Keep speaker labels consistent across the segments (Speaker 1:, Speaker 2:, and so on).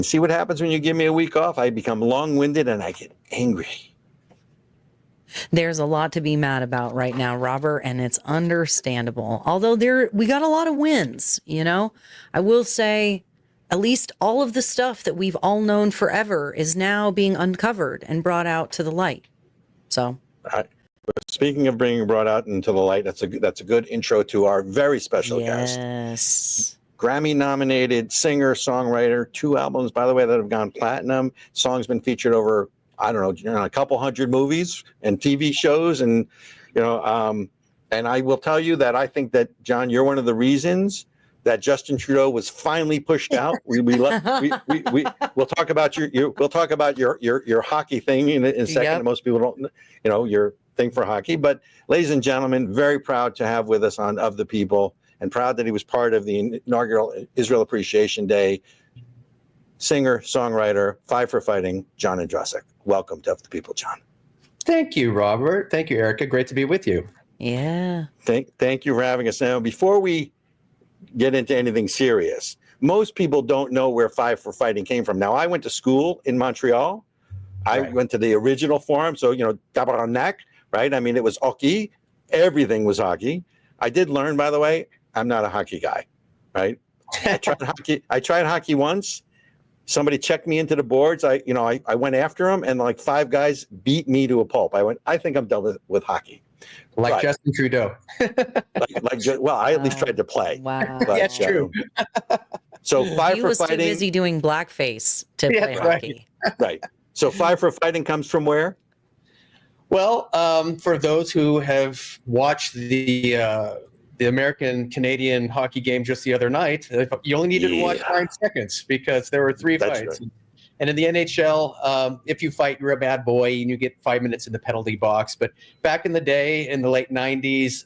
Speaker 1: See what happens when you give me a week off? I become long-winded and I get angry.
Speaker 2: There's a lot to be mad about right now, Robert, and it's understandable. Although we got a lot of wins, you know? I will say at least all of the stuff that we've all known forever is now being uncovered and brought out to the light. So,
Speaker 1: speaking of being brought out into the light, that's a good intro to our very special guest.
Speaker 2: yes.
Speaker 1: Grammy-nominated singer, songwriter, 2 albums, by the way, that have gone platinum. Song's been featured over, I don't know, a couple hundred movies and TV shows, and and I will tell you that I think that, John, you're one of the reasons that Justin Trudeau was finally pushed out. We'll talk about your hockey thing in a second.
Speaker 2: Yep.
Speaker 1: Most people don't, your thing for hockey. But, ladies and gentlemen, very proud to have with us on Of the People, and proud that he was part of the inaugural Israel Appreciation Day. Singer, songwriter, Five for Fighting, John Ondrasik. Welcome to Of the People, John.
Speaker 3: Thank you, Robert. Thank you, Ericka. Great to be with you.
Speaker 2: Yeah.
Speaker 1: Thank you for having us. Now, before we get into anything serious, most people don't know where Five for Fighting came from. Now, I went to school in Montreal. I went to the original form, so, tabarnak, right? I mean, it was hockey. Everything was hockey. I did learn, by the way, I'm not a hockey guy, right? I tried hockey once. Somebody checked me into the boards. I went after them, and like 5 guys beat me to a pulp. I think I'm done with hockey.
Speaker 3: Like
Speaker 1: But,
Speaker 3: Justin Trudeau.
Speaker 1: I at least tried to play.
Speaker 2: Wow.
Speaker 1: But,
Speaker 3: That's true.
Speaker 1: So Five
Speaker 2: He
Speaker 1: for
Speaker 2: was
Speaker 1: Fighting.
Speaker 2: too busy doing blackface to play hockey.
Speaker 1: Right. So Five for Fighting comes from where?
Speaker 3: Well, for those who have watched the American-Canadian hockey game just the other night, you only needed to watch 9 seconds because there were 3
Speaker 1: That's
Speaker 3: fights.
Speaker 1: right.
Speaker 3: And in the NHL, if you fight, you're a bad boy and you get 5 minutes in the penalty box. But back in the day, in the late 90s,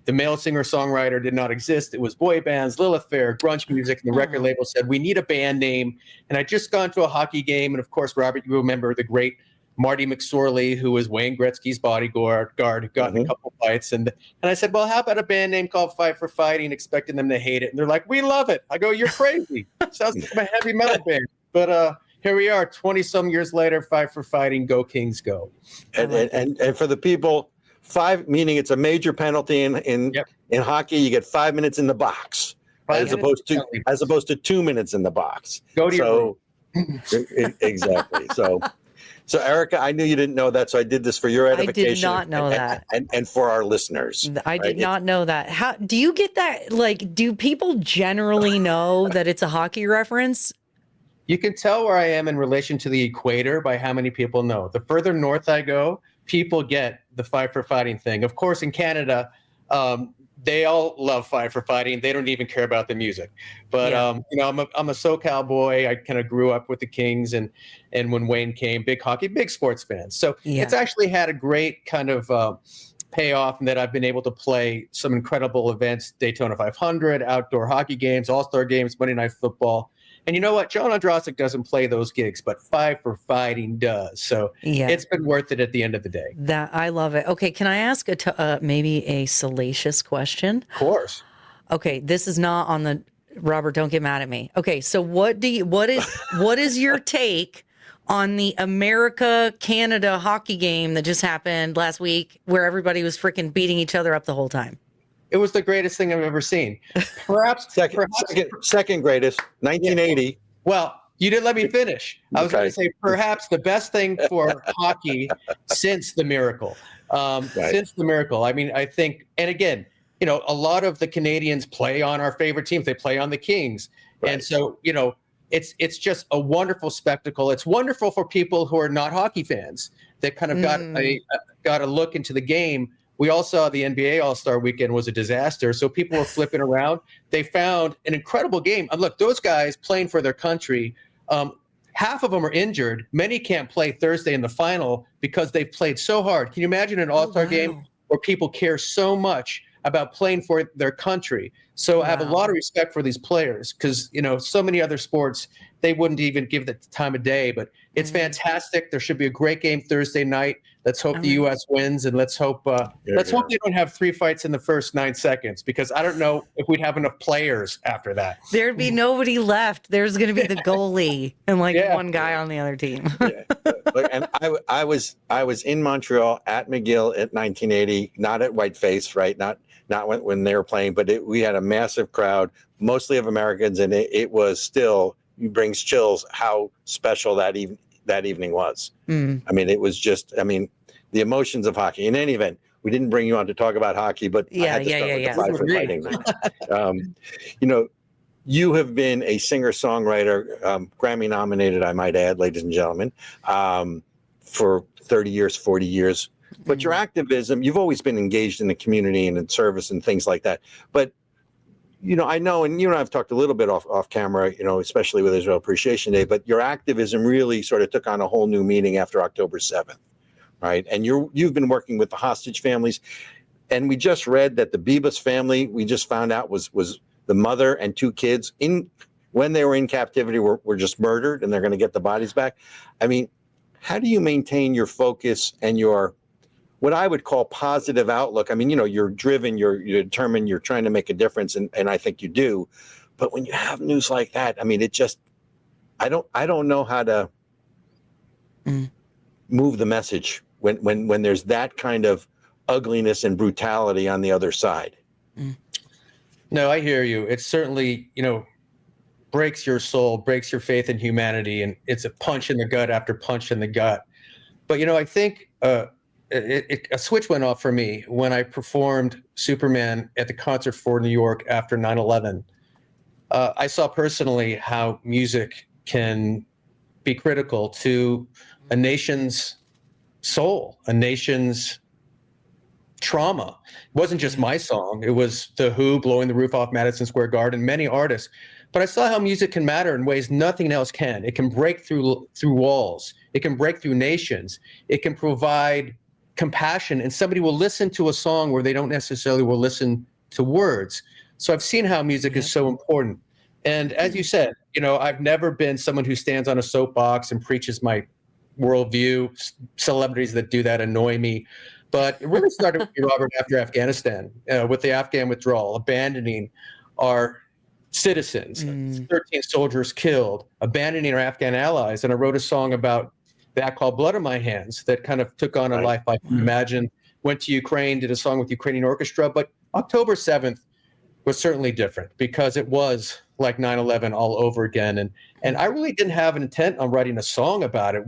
Speaker 3: the male singer-songwriter did not exist. It was boy bands, Lilith Fair, grunge music, and the record label said, we need a band name. And I'd just gone to a hockey game. And of course, Robert, you remember the great Marty McSorley, who was Wayne Gretzky's bodyguard, who got in a couple fights. And I said, well, how about a band name called Five for Fighting, expecting them to hate it. And they're like, we love it. I go, you're crazy. Sounds like a heavy metal band. But here we are, 20-some years later, Five for Fighting, go Kings, go.
Speaker 1: And for the people, 5 meaning it's a major penalty in hockey. You get 5 minutes in the box as opposed to 2 minutes in the box.
Speaker 3: Go to your
Speaker 1: room. Exactly. So Ericka, I knew you didn't know that, so I did this for your edification.
Speaker 2: I did not know that.
Speaker 1: And for our listeners.
Speaker 2: I did not know that. How do you get that? Like, do people generally know that it's a hockey reference?
Speaker 3: You can tell where I am in relation to the equator by how many people know. The further north I go, people get the Five for Fighting thing. Of course, in Canada, they all love Five for Fighting. They don't even care about the music. But I'm a SoCal boy. I kind of grew up with the Kings, and when Wayne came, big hockey, big sports fans. So it's actually had a great kind of payoff in that I've been able to play some incredible events: Daytona 500, outdoor hockey games, All-Star games, Monday Night Football. And you know what? John Ondrasik doesn't play those gigs, but Five for Fighting does. So it's been worth it at the end of the day.
Speaker 2: That I love it. Okay, can I ask maybe a salacious question?
Speaker 3: Of course.
Speaker 2: Okay, this is not on the Robert. Don't get mad at me. Okay, so what is your take on the America-Canada hockey game that just happened last week, where everybody was freaking beating each other up the whole time?
Speaker 3: It was the greatest thing I've ever seen. Perhaps
Speaker 1: second greatest, 1980.
Speaker 3: Yeah. Well, you didn't let me finish. I was going to say perhaps the best thing for hockey since the miracle. Since the miracle. I mean, I think, and again, a lot of the Canadians play on our favorite teams. They play on the Kings. Right. And so, it's just a wonderful spectacle. It's wonderful for people who are not hockey fans that kind of got a look into the game. We all saw the NBA All-Star Weekend was a disaster, so people were flipping around. They found an incredible game. And look, those guys playing for their country, half of them are injured. Many can't play Thursday in the final because they've played so hard. Can you imagine an All-Star game where people care so much about playing for their country. So I have a lot of respect for these players because, so many other sports, they wouldn't even give the time of day, but it's fantastic. There should be a great game Thursday night. Let's hope the U.S. wins, and let's hope hope they don't have 3 fights in the first 9 seconds, because I don't know if we'd have enough players after that.
Speaker 2: There'd be nobody left. There's going to be the goalie and one guy on the other team.
Speaker 1: And I was in Montreal at McGill at 1980, not at Whiteface, right? Not when they were playing, but we had a massive crowd, mostly of Americans, and it was still, it brings chills how special that evening was. I mean, it was just, the emotions of hockey. In any event, we didn't bring you on to talk about hockey, but I had to start with the five for fighting. You have been a singer-songwriter, Grammy nominated, I might add, ladies and gentlemen, for 30 years, 40 years. But your activism, you've always been engaged in the community and in service and things like that. But, I know, and you and I have talked a little bit off camera, especially with Israel Appreciation Day, but your activism really sort of took on a whole new meaning after October 7th, right? And you've been working with the hostage families. And we just read that the Bibas family, we just found out was the mother and 2 kids when they were in captivity were just murdered, and they're going to get the bodies back. How do you maintain your focus and your, what I would call, positive outlook? You're driven, you're determined, you're trying to make a difference, and I think you do. But when you have news like that, it just, I don't know how to move the message when there's that kind of ugliness and brutality on the other side.
Speaker 3: No, I hear you. It certainly, breaks your soul, breaks your faith in humanity, and it's a punch in the gut after punch in the gut. But, I think a switch went off for me when I performed Superman at the Concert for New York after 9/11. I saw personally how music can be critical to a nation's soul, a nation's trauma. It wasn't just my song. It was The Who, Blowing the Roof Off Madison Square Garden, many artists. But I saw how music can matter in ways nothing else can. It can break through walls. It can break through nations. It can provide compassion, and somebody will listen to a song where they don't necessarily will listen to words. So I've seen how music is so important. And as you said, I've never been someone who stands on a soapbox and preaches my worldview. Celebrities that do that annoy me. But it really started with you, Robert, after Afghanistan, with the Afghan withdrawal, abandoning our citizens, 13 soldiers killed, abandoning our Afghan allies. And I wrote a song about that called Blood on My Hands that kind of took on a life I can imagine. Went to Ukraine, did a song with Ukrainian orchestra. But October 7th was certainly different because it was like 9/11 all over again. And I really didn't have an intent on writing a song about it.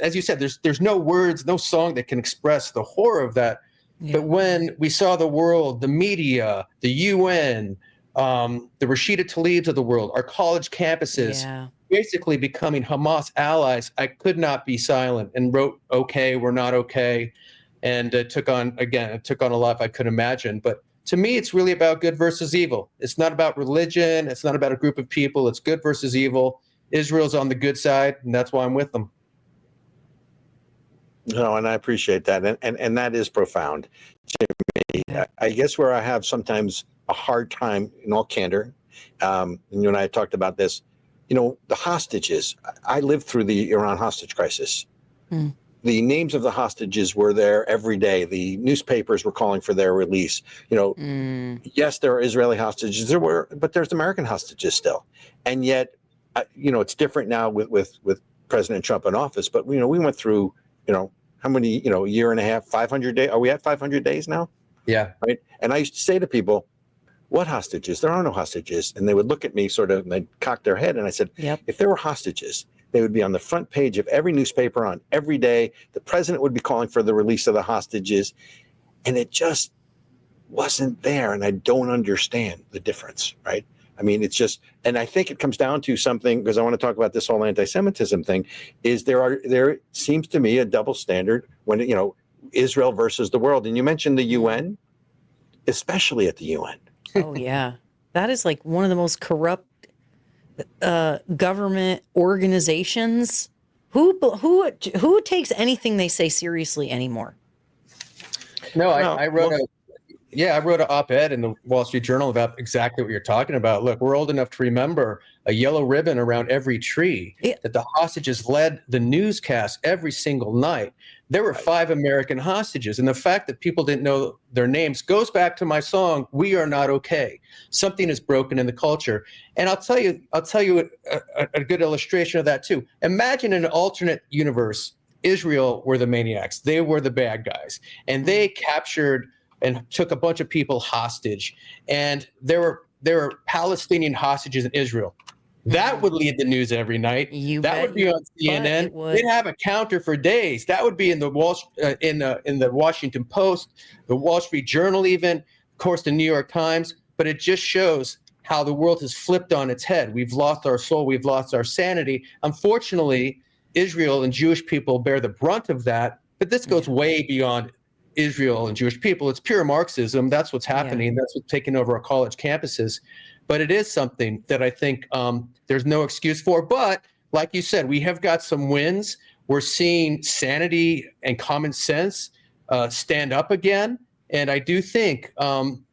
Speaker 3: As you said, there's no words, no song that can express the horror of that. Yeah. But when we saw the world, the media, the UN, the Rashida Tlaibs of the world, our college campuses, basically becoming Hamas allies, I could not be silent and wrote, "Okay, we're not okay." And it took on a life I couldn't imagine. But to me, it's really about good versus evil. It's not about religion. It's not about a group of people. It's good versus evil. Israel's on the good side, and that's why I'm with them.
Speaker 1: No, and I appreciate that. And that is profound to me. I guess where I have sometimes a hard time, in all candor, and you and I talked about this, the hostages. I lived through the Iran hostage crisis. The names of the hostages were there every day. The newspapers were calling for their release. Yes, there are Israeli hostages. But there's American hostages still. And yet, it's different now with President Trump in office. But we went through, how many, a year and a half, 500 days. Are we at 500 days now?
Speaker 3: Yeah.
Speaker 1: Right. And I used to say to people, "What hostages? There are no hostages." And they would look at me sort of, and they'd cock their head. And I said, if there were hostages, they would be on the front page of every newspaper on every day. The president would be calling for the release of the hostages. And it just wasn't there. And I don't understand the difference, right? It's just, and I think it comes down to something, because I want to talk about this whole anti-Semitism thing, is there seems to me a double standard when, Israel versus the world. And you mentioned the UN, especially at the UN.
Speaker 2: Oh, yeah. That is like one of the most corrupt government organizations. Who takes anything they say seriously anymore?
Speaker 3: No, I wrote Yeah, I wrote an op-ed in the Wall Street Journal about exactly what you're talking about. Look, we're old enough to remember a yellow ribbon around every tree, that the hostages led the newscast every single night. There were 5 American hostages, and the fact that people didn't know their names goes back to my song, "We Are Not Okay." Something is broken in the culture. And I'll tell you a good illustration of that too. Imagine in an alternate universe, Israel were the maniacs. They were the bad guys, and they captured and took a bunch of people hostage, and there were Palestinian hostages in Israel. That would lead the news every night. That would be on CNN. They'd have a counter for days. That would be in the in the Washington Post, the Wall Street Journal, even, of course, the New York Times. But it just shows how the world has flipped on its head. We've lost our soul. We've lost our sanity. Unfortunately, Israel and Jewish people bear the brunt of that. But this goes way beyond Israel and Jewish people. It's pure Marxism. That's what's happening. That's what's taking over our college campuses. But it is something that I think there's no excuse for. But like you said, we have got some wins. We're seeing sanity and common sense stand up again. And I do think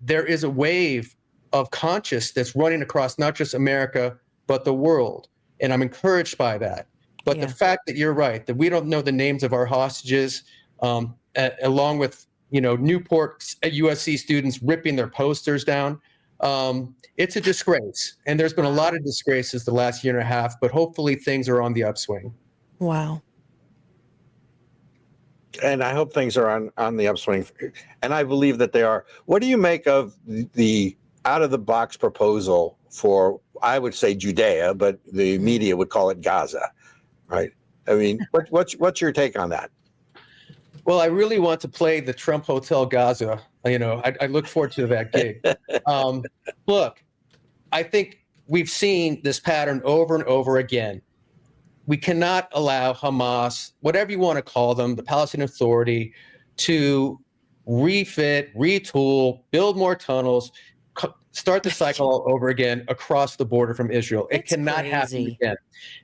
Speaker 3: there is a wave of conscience that's running across not just America, but the world. And I'm encouraged by that. But the fact that you're right, that we don't know the names of our hostages, along with, Newport USC students ripping their posters down. It's a disgrace. And there's been a lot of disgraces the last year and a half, but hopefully things are on the upswing.
Speaker 2: Wow.
Speaker 1: And I hope things are on the upswing. And I believe that they are. What do you make of the out-of-the-box proposal for, I would say, Judea, but the media would call it Gaza, right? I mean, what's your take on that?
Speaker 3: Well, I really want to play the Trump Hotel Gaza. I look forward to that gig. Look, I think we've seen this pattern over and over again. We cannot allow Hamas, whatever you want to call them, the Palestinian Authority, to refit, retool, build more tunnels, start the cycle all over again across the border from Israel. It cannot happen again.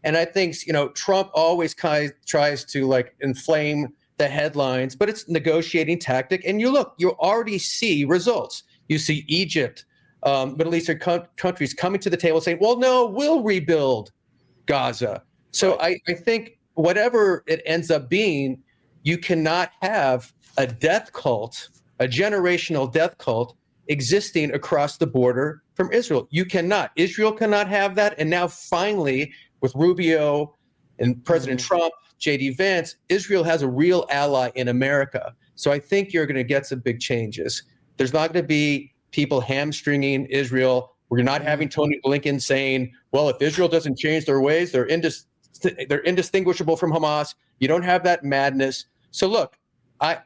Speaker 3: And I think, Trump always tries to inflame the headlines, but it's negotiating tactic. And you already see results. You see Egypt, Middle Eastern countries coming to the table saying, well, no, we'll rebuild Gaza. So I think whatever it ends up being, you cannot have a death cult, a generational death cult existing across the border from Israel. You cannot. Israel cannot have that. And now finally, with Rubio and President Trump, J.D. Vance, Israel has a real ally in America. So I think you're going to get some big changes. There's not going to be people hamstringing Israel. We're not having Tony Blinken saying, well, if Israel doesn't change their ways, they're indistinguishable from Hamas. You don't have that madness. So look, I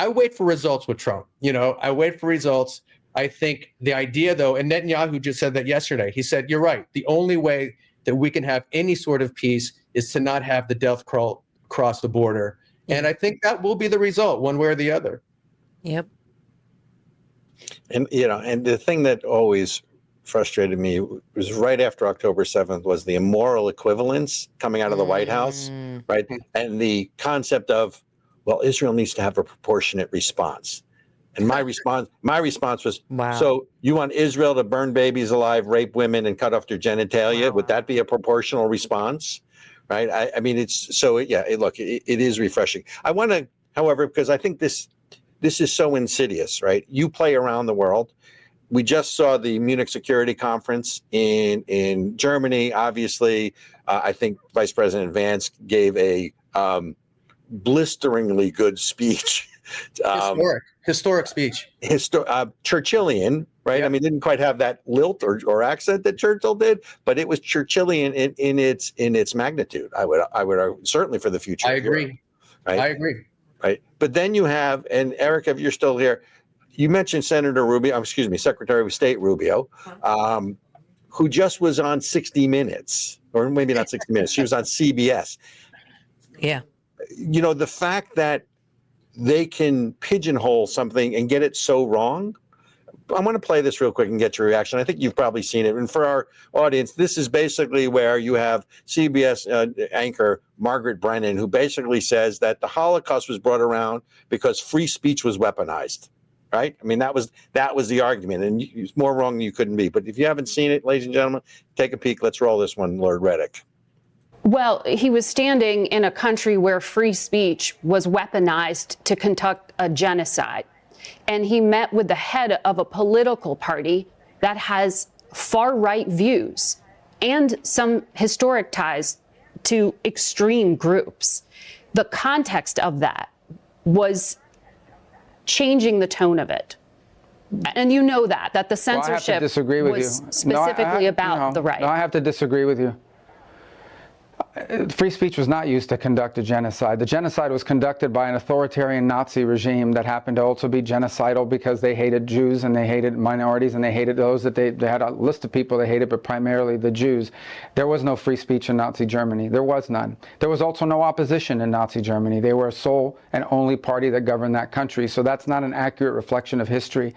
Speaker 3: wait for results with Trump. I wait for results. I think the idea, though, and Netanyahu just said that yesterday. He said, you're right. The only way that we can have any sort of peace is to not have the death crawl across the border. And I think that will be the result, one way or the other.
Speaker 2: Yep.
Speaker 1: And, and the thing that always frustrated me was right after October 7th was the immoral equivalence coming out of the White House, right? And the concept of, well, Israel needs to have a proportionate response. And my response was, so you want Israel to burn babies alive, rape women, and cut off their genitalia? Would that be a proportional response? Right? I mean, it's so, look, it is refreshing. I want to, however, because I think this is so insidious, right? You play around the world. We just saw the Munich Security Conference in Germany. Obviously, I think Vice President Vance gave a blisteringly good speech.
Speaker 3: Historic speech.
Speaker 1: Churchillian, right? Yep. I mean, didn't quite have that lilt or accent that Churchill did, but it was Churchillian in its magnitude. I would certainly for the future.
Speaker 3: I agree.
Speaker 1: Right?
Speaker 3: I agree.
Speaker 1: Right. But then you have, and Ericka, if you're still here, you mentioned Secretary of State Rubio, who just was on 60 Minutes, or maybe not 60 Minutes. She was on CBS.
Speaker 2: Yeah.
Speaker 1: The fact that they can pigeonhole something and get it so wrong. I want to play this real quick and get your reaction. I think you've probably seen it. And for our audience, this is basically where you have CBS anchor Margaret Brennan, who basically says that the Holocaust was brought around because free speech was weaponized. right? I mean, that was the argument, and it's more wrong than you couldn't be. But if you haven't seen it, ladies and gentlemen, take a peek. Let's roll this one, Lord Redic.
Speaker 4: Well, he was standing in a country where free speech was weaponized to conduct a genocide. And he met with the head of a political party that has far-right views and some historic ties to extreme groups. The context of that was changing the tone of it. And you know that the censorship
Speaker 5: I have to disagree with
Speaker 4: was
Speaker 5: you.
Speaker 4: specifically about the right.
Speaker 5: No, I have to disagree with you. Free speech was not used to conduct a genocide. The genocide was conducted by an authoritarian Nazi regime that happened to also be genocidal because they hated Jews and they hated minorities and they hated those that they had a list of people they hated, but primarily the Jews. There was no free speech in Nazi Germany. There was none. There was also no opposition in Nazi Germany. They were a sole and only party that governed that country. So that's not an accurate reflection of history.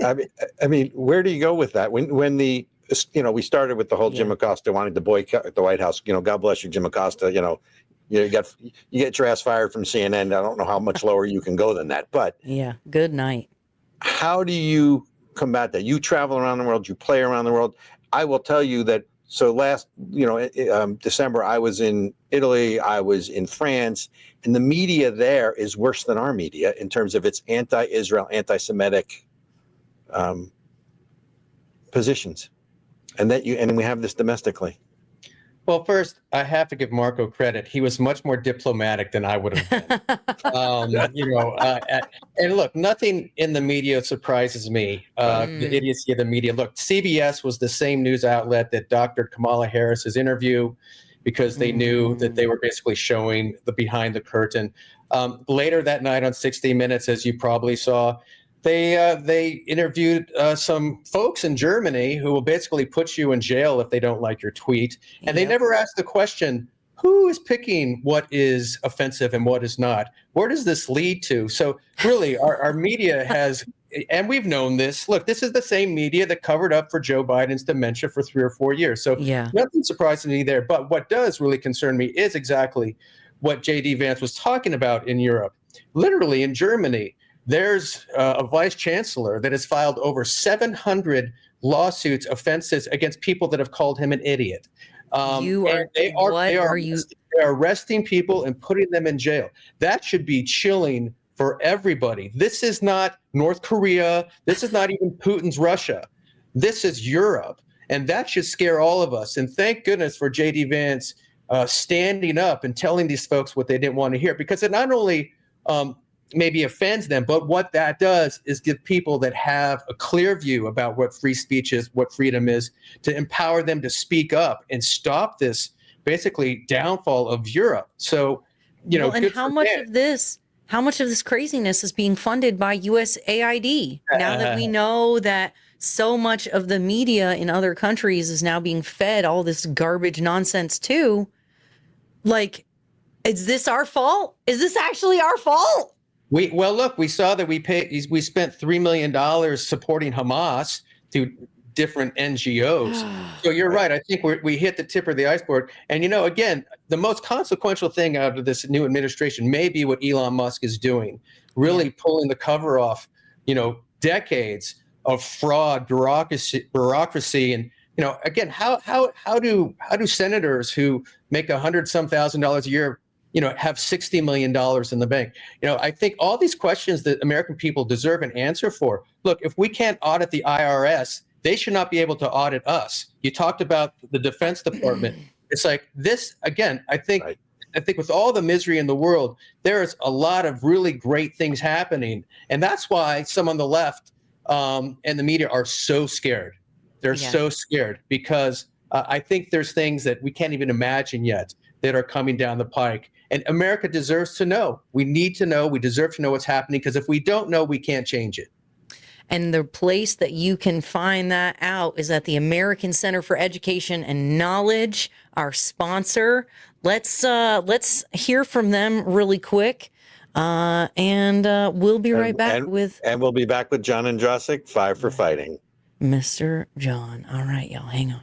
Speaker 1: I mean, where do you go with that? When we started with the whole Jim Acosta wanting to boycott the White House. God bless you, Jim Acosta. You get your ass fired from CNN. I don't know how much lower you can go than that. But
Speaker 2: yeah, good night.
Speaker 1: How do you combat that? You travel around the world. You play around the world. I will tell you that. So last, December, I was in Italy. I was in France, and the media there is worse than our media in terms of its anti-Israel, anti-Semitic positions. And we have this domestically.
Speaker 3: Well, first, I have to give Marco credit. He was much more diplomatic than I would have been. And look, nothing in the media surprises me. The idiocy of the media. Look, CBS was the same news outlet that doctored Kamala Harris's interview because they knew that they were basically showing the behind the curtain. Later that night on 60 Minutes, as you probably saw, they interviewed some folks in Germany who will basically put you in jail if they don't like your tweet. And they never asked the question, who is picking what is offensive and what is not? Where does this lead to? So really, our media has, and we've known this. Look, this is the same media that covered up for Joe Biden's dementia for 3 or 4 years. So nothing surprising me there. But what does really concern me is exactly what J.D. Vance was talking about in Europe. Literally in Germany, there's a vice chancellor that has filed over 700 lawsuits, offenses against people that have called him an idiot. They are arresting people and putting them in jail. That should be chilling for everybody. This is not North Korea. This is not even Putin's Russia. This is Europe. And that should scare all of us. And thank goodness for J.D. Vance standing up and telling these folks what they didn't want to hear, because it not only maybe offends them, but what that does is give people that have a clear view about what free speech is, what freedom is, to empower them to speak up and stop this basically downfall of Europe. So,
Speaker 2: and how much of this craziness is being funded by USAID? Now that we know that so much of the media in other countries is now being fed all this garbage nonsense too, like, is this our fault? Is this actually our fault?
Speaker 3: We saw that we spent $3 million supporting Hamas through different NGOs. So you're right. I think we hit the tip of the iceberg. And, again, the most consequential thing out of this new administration may be what Elon Musk is doing, really pulling the cover off, decades of fraud, bureaucracy. And, again, how do senators who make $100,000 a year have $60 million in the bank? I think all these questions that American people deserve an answer for. Look, if we can't audit the IRS, they should not be able to audit us. You talked about the Defense Department. It's like this, again, I think with all the misery in the world, there is a lot of really great things happening. And that's why some on the left and the media are so scared. They're so scared because I think there's things that we can't even imagine yet that are coming down the pike. And America deserves to know. We need to know. We deserve to know what's happening, because if we don't know, we can't change it.
Speaker 2: And the place that you can find that out is at the American Center for Education and Knowledge, our sponsor. Let's hear from them really quick, and we'll be right back
Speaker 1: and we'll be back with John Ondrasik, 5 for Fighting.
Speaker 2: Mr. John. All right, y'all, hang on.